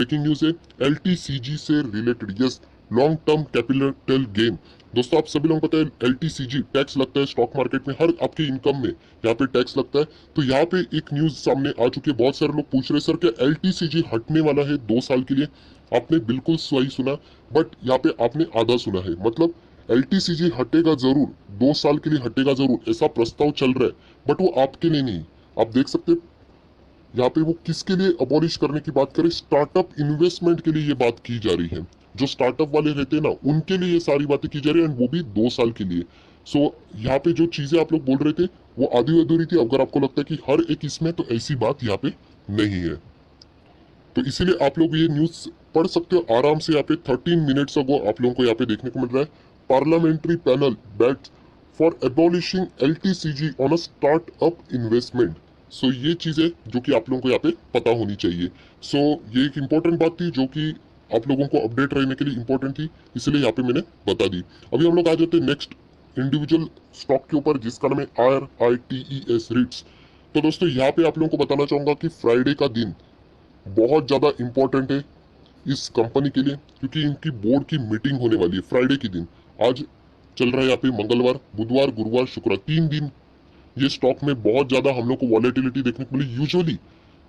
Breaking news है LTCG से related. Yes, long term capital gain. दोस्तों आप सभी लोगों को पता है एलटीसीजी टैक्स लगता है स्टॉक मार्केट में, हर आपके इनकम में यहाँ पे टैक्स लगता है। तो यहाँ पे एक न्यूज सामने आ चुकी है, बहुत सारे लोग पूछ रहे हैं सर क्या एलटीसीजी हटने वाला है 2 साल के लिए। आपने बिल्कुल सही सुना, बट यहाँ पे आपने आधा सुना है। मतलब एलटीसीजी हटेगा जरूर, 2 साल के लिए हटेगा जरूर, ऐसा प्रस्ताव चल रहा है, बट वो आपके लिए नहीं। आप देख सकते हैं यहाँ पे वो किसके लिए अबॉलिश करने की बात करें, स्टार्टअप इन्वेस्टमेंट के लिए ये बात की जा रही है। जो स्टार्टअप वाले रहते हैं ना, उनके लिए ये सारी बातें की जा रही है, एंड वो भी 2 साल के लिए। सो यहाँ पे जो चीजें आप लोग बोल रहे थे वो आधी अधूरी थी। अगर आपको लगता है कि हर एक इसमें, तो ऐसी बात यहाँ पे नहीं है। तो इसीलिए आप लोग ये न्यूज पढ़ सकते हो आराम से। यहाँ पे 13 मिनट्स अगो आप लोगों को यहाँ पे देखने को मिल रहा है, parliamentary panel bat for abolishing LTCG on a startup investment. So ये चीजें जो कि आप लोगों को यहाँ पे पता होनी चाहिए। सो ये एक इंपॉर्टेंट बात थी जो कि आप लोगों को अपडेट रहने के लिए इंपॉर्टेंट थी, इसलिए यहाँ पे मैंने बता दी। अभी हम लोग आ जाते हैं नेक्स्ट इंडिविजुअल स्टॉक के ऊपर, जिसका नाम है RITES रिट्स। तो दोस्तों यहाँ पे आप लोगों को बताना चाहूंगा कि फ्राइडे का दिन बहुत ज्यादा इंपॉर्टेंट है इस कंपनी के लिए, क्योंकि इनकी बोर्ड की मीटिंग होने वाली है फ्राइडे के दिन। आज चल रहा है यहाँ पे मंगलवार, बुधवार, गुरुवार, शुक्रवार, 3 दिन ये स्टॉक में बहुत ज्यादा हम लोग को वॉलेटिलिटी देखने को मिली। यूजुअली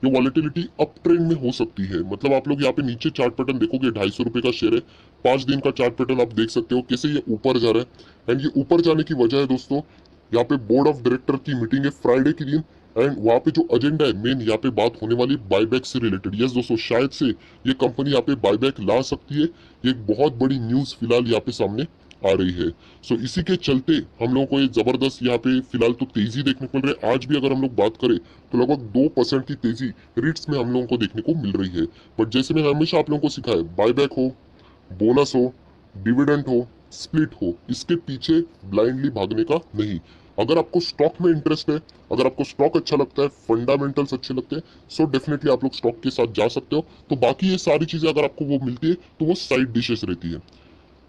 ये वॉलेटिलिटी अप ट्रेंड में हो सकती है। मतलब आप लोग यहाँ पे नीचे चार्ट पैटर्न देखोगे, 250 रुपए का शेयर है, 5 दिन का चार्ट पैटर्न आप देख सकते हो कैसे ये ऊपर जा रहा है। एंड ये ऊपर जाने की वजह है दोस्तों, यहाँ पे बोर्ड ऑफ डायरेक्टर की मीटिंग है फ्राइडे के दिन, एंड वहाँ पे जो एजेंडा है मेन, यहाँ पे बात होने वाली बायबैक से रिलेटेड। यस दोस्तों, शायद से ये कंपनी यहाँ पे बायबैक ला सकती है। ये एक बहुत बड़ी न्यूज फिलहाल यहाँ पे सामने आ रही है। सो इसी के चलते हम लोगों को ये जबरदस्त यहाँ पे फिलहाल तो तेजी देखने को मिल रही है। आज भी अगर हम लोग बात करें तो लगभग 2% की तेजी रिट्स में हम लोगों को देखने को मिल रही है। बट जैसे मैंने हमेशा आप लोगों को सिखाया, बायबैक हो, बोनस हो, डिविडेंड हो, स्प्लिट हो, इसके पीछे ब्लाइंडली भागने का नहीं। अगर आपको स्टॉक में इंटरेस्ट है, अगर आपको स्टॉक अच्छा लगता है, फंडामेंटल्स अच्छे लगते हैं, सो डेफिनेटली आप लोग स्टॉक के साथ जा सकते हो। तो बाकी ये सारी चीजें अगर आपको वो मिलती है तो वो साइड डिशेस रहती है।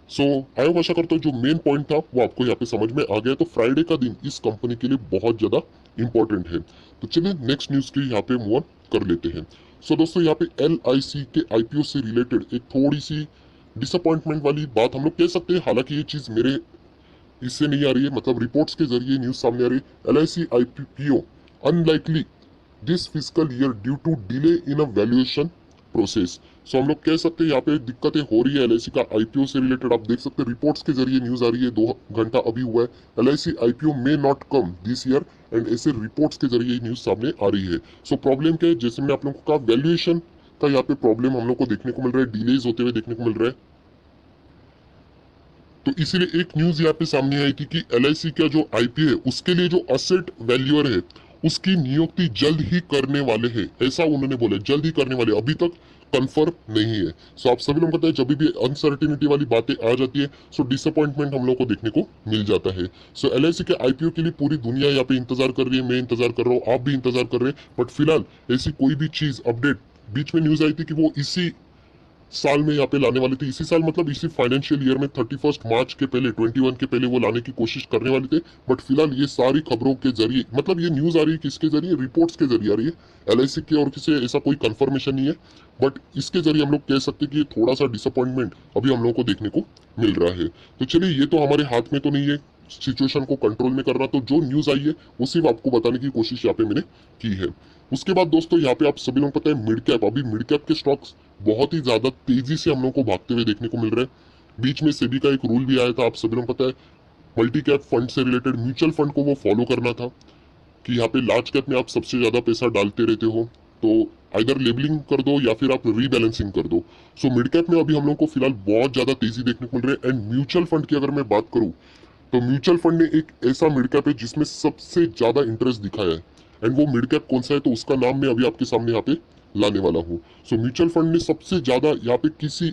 सो आई होप, आशा करता हूँ जो मेन पॉइंट था वो आपको यहाँ पे समझ में आ गया। तो फ्राइडे का दिन इस कंपनी के लिए बहुत ज्यादा इंपॉर्टेंट है। तो चलिए नेक्स्ट न्यूज के यहाँ पे मूव ऑन कर लेते हैं। सो दोस्तों यहाँ पे LIC के IPO से रिलेटेड एक थोड़ी सी डिसअपॉइंटमेंट वाली बात हम लोग कह सकते हैं। हालांकि ये चीज मेरे इससे नहीं आ रही है, मतलब रिपोर्ट्स के जरिए न्यूज सामने आ रही है। LIC IPO unlikely this fiscal year due to delay in a valuation process. So हम लोग कह सकते हैं यहाँ पे दिक्कतें हो रही है LIC का IPO से रिलेटेड। आप देख सकते हैं रिपोर्ट्स के जरिए न्यूज आ रही है, 2 घंटा अभी हुआ है, LIC IPO may not come this year, and ऐसे रिपोर्ट्स के जरिए न्यूज सामने आ रही है। सो प्रॉब्लम क्या है, जैसे मैंने आप लोगों को कहा, वैल्यूएशन का यहाँ पे प्रॉब्लम हम लोग को देखने को मिल रहा है, डिलेज होते हुए देखने को मिल रहा है। तो इसीलिए एक न्यूज यहाँ पे सामने आई थी कि LIC का जो IPO है उसके लिए जो असेट वैल्यूअर है उसकी नियुक्ति जल्द ही करने वाले हैं, ऐसा उन्होंने बोला, जल्द ही करने वाले, अभी तक कंफर्म नहीं है। सो आप सभी लोग पता है, जब भी अनसर्टिनिटी वाली बातें आ जाती है सो डिसअपॉइंटमेंट हम लोग को देखने को मिल जाता है। सो LIC के IPO के लिए पूरी दुनिया यहाँ पे इंतजार कर रही है, मैं इंतजार कर रहा हूँ, आप भी इंतजार कर रहे हैं। बट फिलहाल ऐसी कोई भी चीज अपडेट, बीच में न्यूज आई थी कि वो इसी साल में यहाँ पे लाने वाले थे, इसी साल मतलब इसी फाइनेंशियल ईयर में 31 मार्च के पहले, 21 के पहले वो लाने की कोशिश करने वाले थे। बट फिलहाल ये सारी खबरों के जरिए, मतलब ये न्यूज आ रही है किसके जरिए, रिपोर्ट्स के जरिए आ रही है। LIC की और किसी ऐसा कोई कंफर्मेशन नहीं है, बट इसके जरिए हम लोग कह सकते हैं कि ये थोड़ा सा डिसअपॉइंटमेंट अभी हम लोग को देखने को मिल रहा है। तो चलिए, ये तो हमारे हाथ में तो नहीं है सिचुएशन को कंट्रोल में करना, तो जो न्यूज आई है वो सिर्फ आपको बताने की कोशिश यहाँ पे मैंने की है। उसके बाद दोस्तों यहाँ पे आप सभी लोग पता है मिड कैप, अभी मिड कैप के स्टॉक्स बहुत ही ज्यादा तेजी से हम लोग को भागते हुए देखने को मिल रहे हैं। बीच में सेबी का एक रूल भी आया था, आप सभी लोग पता है, मल्टी कैप फंड से रिलेटेड म्यूचुअल फंड को वो फॉलो करना था कि यहाँ पे लार्ज कैप में आप सबसे ज्यादा पैसा डालते रहते हो तो आइदर लेबलिंग कर दो या फिर आप रीबैलेंसिंग कर दो। सो मिड कैप में अभी हम लोग को फिलहाल बहुत ज्यादा तेजी देखने को मिल रही है। एंड म्यूचुअल फंड की अगर मैं बात करूं तो म्यूचुअल फंड ने एक ऐसा मिड कैप है जिसमें सबसे ज्यादा इंटरेस्ट दिखाया है, एंड वो मिड कैप कौन सा है तो उसका नाम मैं अभी आपके सामने यहाँ पे लाने वाला हूँ। सो म्यूचुअल फंड ने सबसे ज्यादा यहाँ पे किसी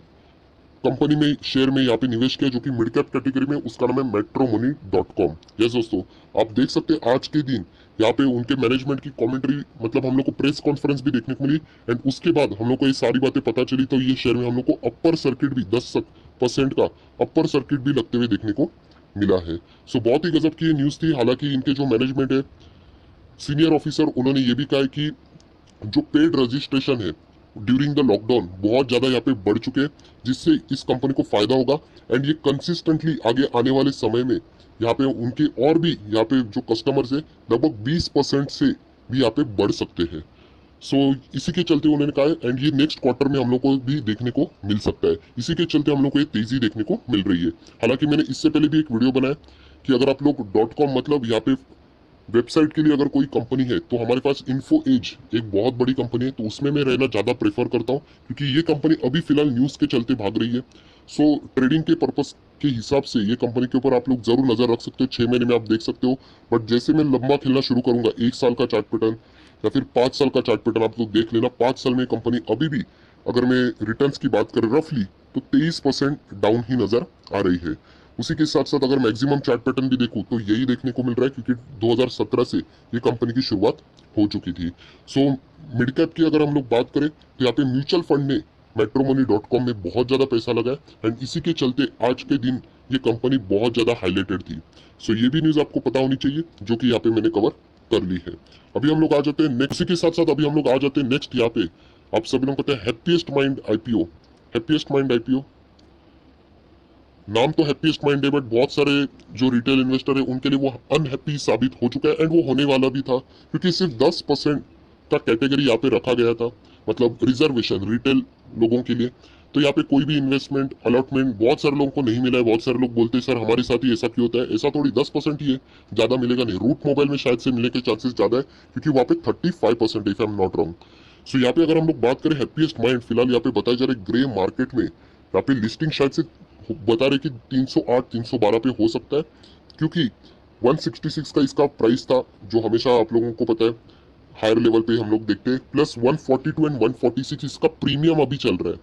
कंपनी में, शेयर में यहाँ पे निवेश किया जो कि मिड कैप कैटेगरी में, उसका नाम है metromoni.com। यस दोस्तों, आप देख सकते हैं आज के दिन यहाँ पे उनके मैनेजमेंट की कमेंट्री, मतलब हम लोग को प्रेस कॉन्फ्रेंस भी देखने को मिली, एंड उसके बाद हम लोग को ये सारी बातें पता चली। तो ये शेयर में हम लोग को अपर सर्किट भी 10% का अपर सर्किट भी लगते हुए देखने को मिला है। सो बहुत ही गजब की ये न्यूज थी। हालांकि इनके जो मैनेजमेंट है, सीनियर ऑफिसर, उन्होंने ये भी कहा है कि जो पेड रजिस्ट्रेशन है ड्यूरिंग द लॉकडाउन बहुत ज़्यादा यहाँ पे बढ़ चुके हैं, जिससे इस कंपनी को फायदा होगा। एंड ये कंसिस्टेंटली आगे आने वाले समय में यहाँ पे उनके और भी यहाँ पे जो कस्टमर्स है लगभग 20% से भी यहाँ पे बढ़ सकते हैं। सो इसी के चलते उन्होंने कहा है, एंड ये नेक्स्ट क्वार्टर में हम लोग को भी देखने को मिल सकता है। इसी के चलते हम लोग को ये तेजी देखने को मिल रही है। हालांकि मैंने इससे पहले भी एक वीडियो बनाया कि अगर आप लोग .com मतलब यहाँ पे वेबसाइट के लिए अगर कोई कंपनी है तो हमारे पास इन्फो एज एक बहुत बड़ी कंपनी है, तो उसमें मैं रहना ज़्यादा प्रेफर करता हूँ, क्योंकि ये कंपनी अभी फिलहाल न्यूज़ के चलते भाग रही है। सो ट्रेडिंग के पर्पस के हिसाब से ये कंपनी के ऊपर आप लोग जरूर नजर रख सकते हो। 6 महीने में आप देख सकते हो, बट जैसे मैं लंबा खेलना शुरू करूंगा, 1 साल का चार्ट पैटर्न या फिर 5 साल का चार्ट पैटर्न आप लोग देख लेना। 5 साल में कंपनी अभी भी अगर मैं रिटर्न्स की बात करें रफली तो 23% डाउन ही नजर आ रही है। उसी के साथ साथ अगर मैक्सिमम चार्ट पैटर्न भी देखूं तो यही देखने को मिल रहा है, क्योंकि 2017 से ये कंपनी की शुरुआत हो चुकी थी। सो मिड कैप की अगर हम लोग बात करें तो यहाँ पे म्यूचुअल फंड ने metromony.com में बहुत ज्यादा पैसा लगाया, एंड इसी के चलते आज के दिन ये कंपनी बहुत ज्यादा हाईलाइटेड थी। सो ये भी न्यूज आपको पता होनी चाहिए, जो कि यहाँ पे मैंने कवर कर ली है। अभी हम लोग आ जाते हैं नेक्स्ट, इसी के साथ साथ अभी हम लोग आ जाते हैं नेक्स्ट यहाँ पे। आप सभी लोग पता है happiest mind IPO. Happiest mind IPO नाम तो हैप्पीएस्ट माइंड है, बट बहुत सारे जो रिटेल इन्वेस्टर है उनके लिए वो अनहैप्पी साबित हो चुका है, एंड वो होने वाला भी था, क्योंकि सिर्फ 10% का कैटेगरी यहाँ पे रखा गया था, मतलब रिजर्वेशन रिटेल लोगों के लिए। तो यहाँ पे कोई भी इन्वेस्टमेंट अलॉटमेंट बहुत सारे लोगों को नहीं मिला है। बहुत सारे लोग बोलते हैं सर हमारे साथ ही ऐसा क्यों होता है, ऐसा थोड़ी 10% ही है, ज्यादा मिलेगा नहीं। रूट मोबाइल में शायद से मिलने के चांसेस ज्यादा है, क्योंकि वहाँ पे 35% if I am not wrong. So यहाँ पे अगर हम लोग बात करें हैप्पीएस्ट माइंड, फिलहाल यहाँ पे बताया जा रहा है ग्रे मार्केट में यहाँ पे लिस्टिंग शायद से बता रहे कि 308 312 पे हो सकता है, क्योंकि 166 का इसका प्राइस था, जो हमेशा आप लोगों को पता है हायर लेवल पे हम लोग देखते हैं, प्लस 142 एंड 146 इसका प्रीमियम अभी चल रहा है।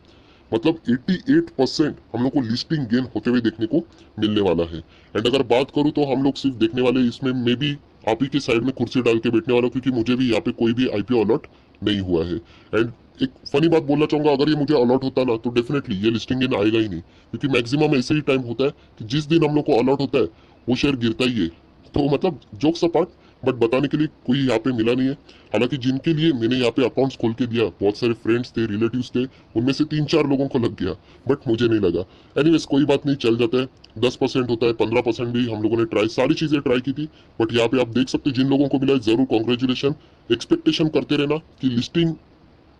मतलब 88% हम लोग को लिस्टिंग गेन होते हुए देखने को मिलने वाला है। एंड अगर बात करूं तो हम लोग सिर्फ देखने वाले इसमें मे भी आप ही के साइड में कुर्सी डाल के बैठने वाला, क्योंकि मुझे भी यहाँ पे कोई भी आईपीओ अलॉट नहीं हुआ है। एंड एक फनी बात बोलना चाहूंगा, अगर ये मुझे अलॉट होता ना तो डेफिनेटली ये लिस्टिंग गेन आएगा ही नहीं, क्योंकि मैक्सिमम ऐसे ही टाइम होता है कि जिस दिन हम लोग को अलॉट होता है वो शेयर गिरता ही है। तो मतलब जोक्स अपार्ट, बट बताने के लिए कोई यहाँ पे मिला नहीं है। हालांकि जिनके लिए मैंने यहाँ पे अकाउंट्स खोल के दिया, बहुत सारे फ्रेंड्स थे, रिलेटिव्स थे, उनमें से 3-4 लोगों को लग गया, बट मुझे नहीं लगा। एनीवेज कोई बात नहीं, चल जाता है। 10% होता है, 15% भी हम लोगों ने ट्राई, सारी चीजें ट्राई की थी, बट यहाँ पे आप देख सकते हैं जिन लोगों को मिला है जरूर कॉन्ग्रेचुलेशन। एक्सपेक्टेशन करते रहना कि लिस्टिंग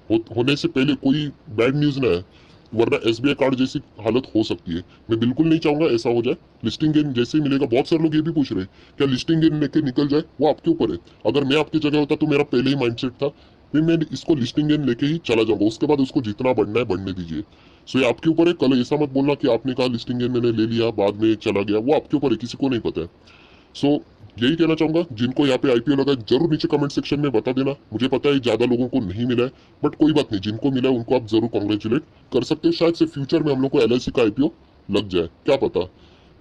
होने से पहले कोई बैड न्यूज ना है, वरना एसबीआई कार्ड जैसी हालत हो सकती है। मैं बिल्कुल नहीं चाहूंगा ऐसा हो जाए। लिस्टिंग गेन जैसे ही मिलेगा, बहुत सारे लोग ये भी पूछ रहे हैं क्या लिस्टिंग गेन लेके निकल जाए, वो आपके ऊपर है। अगर मैं आपकी जगह होता तो मेरा पहले ही माइंडसेट था कि मैं इसको लिस्टिंग गेन लेके ही चला जाऊंगा, उसके बाद उसको जितना बढ़ना है बढ़ने दीजिए। सो ये आपके ऊपर है। कल ऐसा मत बोलना कि आपने कहा लिस्टिंग गेन मैंने ले लिया बाद में चला गया, वो आपके ऊपर है, किसी को नहीं पता है। सो यही कहना चाहूंगा, जिनको यहाँ पे आईपीओ लगा जरूर नीचे कमेंट सेक्शन में बता देना। मुझे पता है ज्यादा लोगों को नहीं मिला है, बट कोई बात नहीं, जिनको मिला है उनको आप जरूर कॉन्ग्रेचुलेट कर सकते हो। शायद से फ्यूचर में हम लोग को एलआईसी का आईपीओ लग जाए, क्या पता।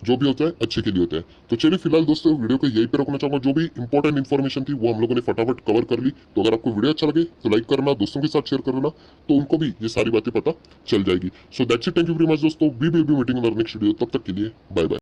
जो भी होता है अच्छे के लिए होता है। तो चलिए फिलहाल दोस्तों वीडियो को यही पे रोकना चाहूंगा। जो भी इंपॉर्टेंट इन्फॉर्मेशन थी वो हम लोगों ने फटाफट कवर कर ली। तो अगर आपको वीडियो अच्छा लगे तो लाइक करना, दोस्तों के साथ शेयर करना, तो उनको भी ये सारी बातें पता चल जाएगी। So that's it, thank you very much दोस्तों। We will be meeting in our next video. तब तक के लिए बाय बाय।